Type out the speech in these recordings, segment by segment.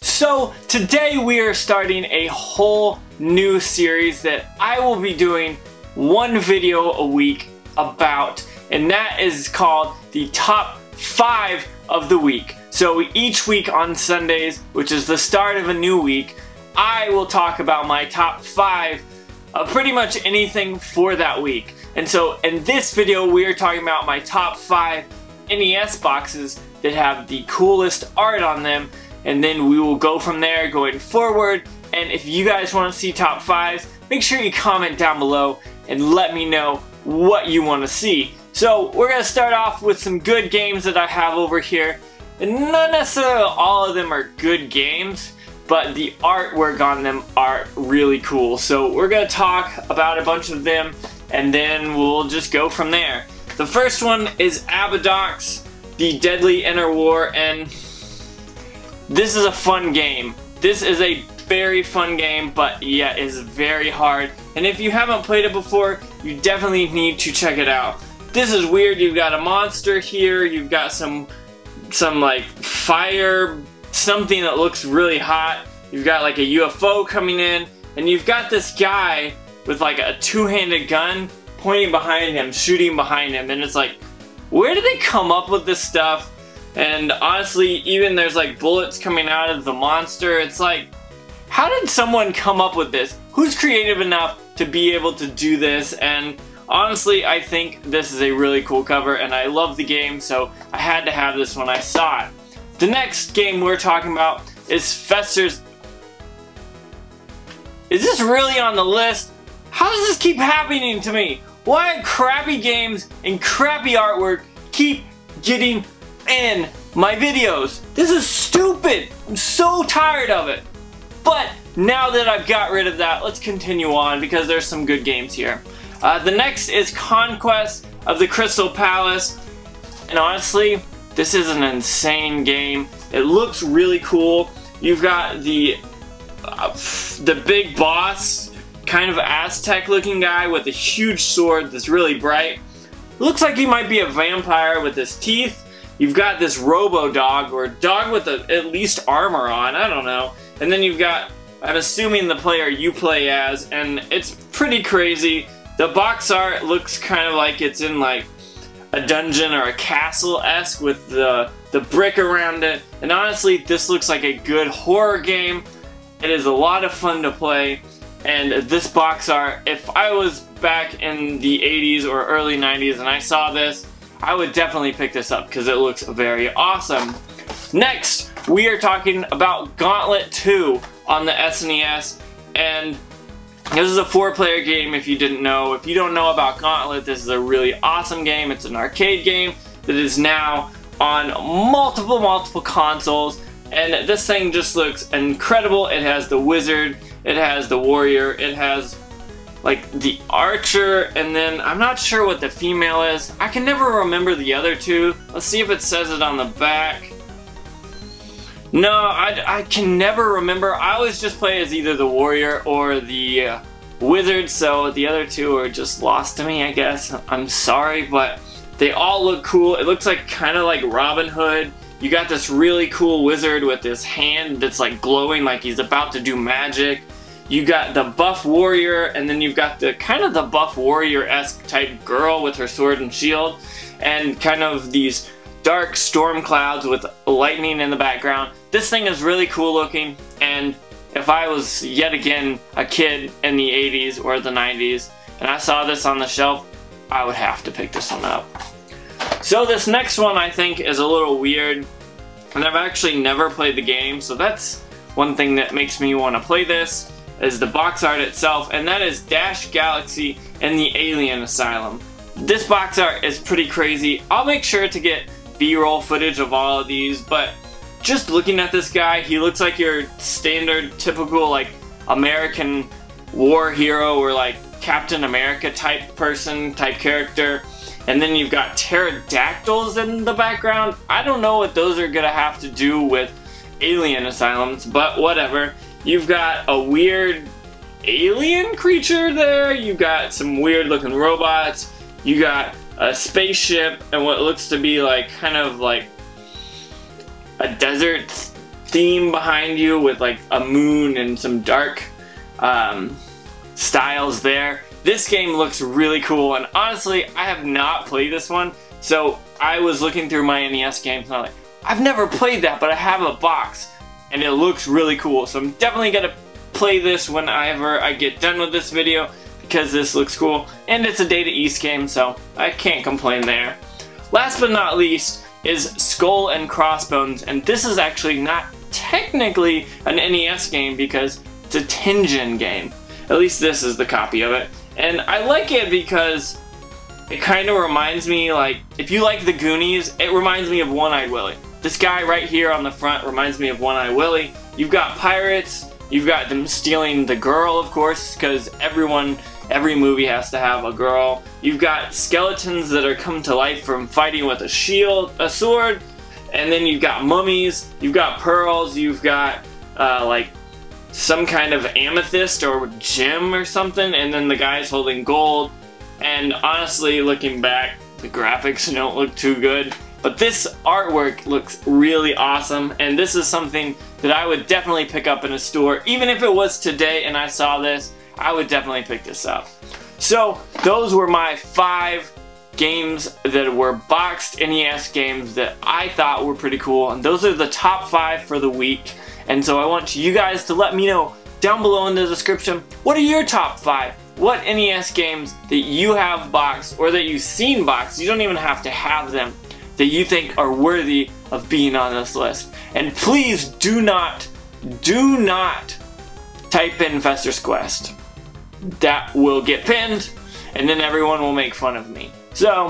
So today we are starting a whole new series that I will be doing one video a week about, and that is called the top 5 of the week. So each week on Sundays, which is the start of a new week, I will talk about my top 5 of pretty much anything for that week. And so in this video we are talking about my top 5 NES boxes that have the coolest art on them, and then we will go from there going forward. And if you guys want to see top 5s, make sure you comment down below and let me know what you want to see. So we're going to start off with some good games that I have over here, and not necessarily all of them are good games, but the artwork on them are really cool. So we're going to talk about a bunch of them and then we'll just go from there. The first one is Abba Docks, The Deadly Inner War, and this is a fun game. This is a very fun game, but yeah, it's very hard. And if you haven't played it before, you definitely need to check it out. This is weird. You've got a monster here. You've got some like fire, something that looks really hot. You've got like a UFO coming in, and you've got this guy with like a two-handed gun pointing behind him, shooting behind him, and it's like, where did they come up with this stuff? And honestly, even there's like bullets coming out of the monster. It's like, how did someone come up with this? Who's creative enough to be able to do this? And honestly, I think this is a really cool cover, and I love the game, so I had to have this when I saw it. The next game we're talking about is Fester's. Is this really on the list? How does this keep happening to me? Why crappy games and crappy artwork keep getting in my videos? This is stupid. I'm so tired of it. But now that I've got rid of that, let's continue on because there's some good games here. The next is Conquest of the Crystal Palace, and honestly, this is an insane game. It looks really cool. You've got the big boss, kind of Aztec looking guy with a huge sword that's really bright. Looks like he might be a vampire with his teeth. You've got this robo dog, or dog with at least armor on, I don't know. And then you've got, I'm assuming the player you play as, and it's pretty crazy. The box art looks kind of like it's in like a dungeon or a castle-esque with the brick around it. And honestly, this looks like a good horror game. It is a lot of fun to play. And this box art, if I was back in the 80s or early 90s and I saw this, I would definitely pick this up because it looks very awesome. Next, we are talking about Gauntlet II on the SNES, and this is a 4-player game if you didn't know. If you don't know about Gauntlet, this is a really awesome game. It's an arcade game that is now on multiple consoles, and this thing just looks incredible. It has the wizard, it has the warrior, it has like the archer, and then I'm not sure what the female is. I can never remember the other two. Let's see if it says it on the back. No, I can never remember. I always just play as either the warrior or the wizard, so the other two are just lost to me, I guess. I'm sorry, but they all look cool. It looks like kind of like Robin Hood. You got this really cool wizard with his hand that's like glowing like he's about to do magic. You got the buff warrior, and then you've got the kind of the buff warrior-esque type girl with her sword and shield, and kind of these dark storm clouds with lightning in the background. This thing is really cool looking, and if I was yet again a kid in the 80s or the 90s and I saw this on the shelf, I would have to pick this one up. So this next one I think is a little weird, and I've actually never played the game, so that's one thing that makes me want to play this, is the box art itself, and that is Dash Galaxy and the Alien Asylum. This box art is pretty crazy. I'll make sure to get B-roll footage of all of these, but just looking at this guy, he looks like your standard typical like American war hero or like Captain America type person, type character. And then you've got pterodactyls in the background. I don't know what those are gonna have to do with alien asylums, but whatever. You've got a weird alien creature there. You've got some weird looking robots. You got a spaceship and what looks to be like kind of like a desert theme behind you with like a moon and some dark styles there. This game looks really cool, and honestly, I have not played this one, so I was looking through my NES games and I'm like, I've never played that, but I have a box, and it looks really cool, so I'm definitely gonna play this whenever I get done with this video, because this looks cool, and it's a Data East game, so I can't complain there. Last but not least is Skull and Crossbones, and this is actually not technically an NES game because it's a ToeJam game. At least this is the copy of it. And I like it because it kind of reminds me, like, if you like the Goonies, it reminds me of One-Eyed Willy. This guy right here on the front reminds me of One-Eyed Willy. You've got pirates, you've got them stealing the girl, of course, because every movie has to have a girl. You've got skeletons that are come to life from fighting with a shield, a sword, and then you've got mummies, you've got pearls, you've got like some kind of amethyst or gem or something, and then the guy's holding gold. And honestly, looking back, the graphics don't look too good, but this artwork looks really awesome, and this is something that I would definitely pick up in a store. Even if it was today and I saw this, I would definitely pick this up. So those were my 5 games that were boxed NES games that I thought were pretty cool, and those are the top 5 for the week. And so I want you guys to let me know down below in the description, what are your top 5? What NES games that you have boxed or that you've seen boxed, you don't even have to have them, that you think are worthy of being on this list. And please do not type in Fester's Quest. That will get pinned, and then everyone will make fun of me. So,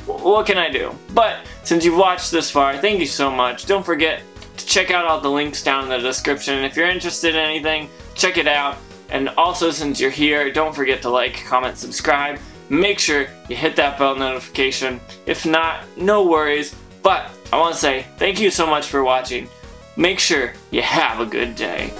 what can I do? But since you've watched this far, thank you so much. Don't forget to check out all the links down in the description. If you're interested in anything, check it out. And also, since you're here, don't forget to like, comment, subscribe. Make sure you hit that bell notification. If not, no worries. But I want to say thank you so much for watching. Make sure you have a good day.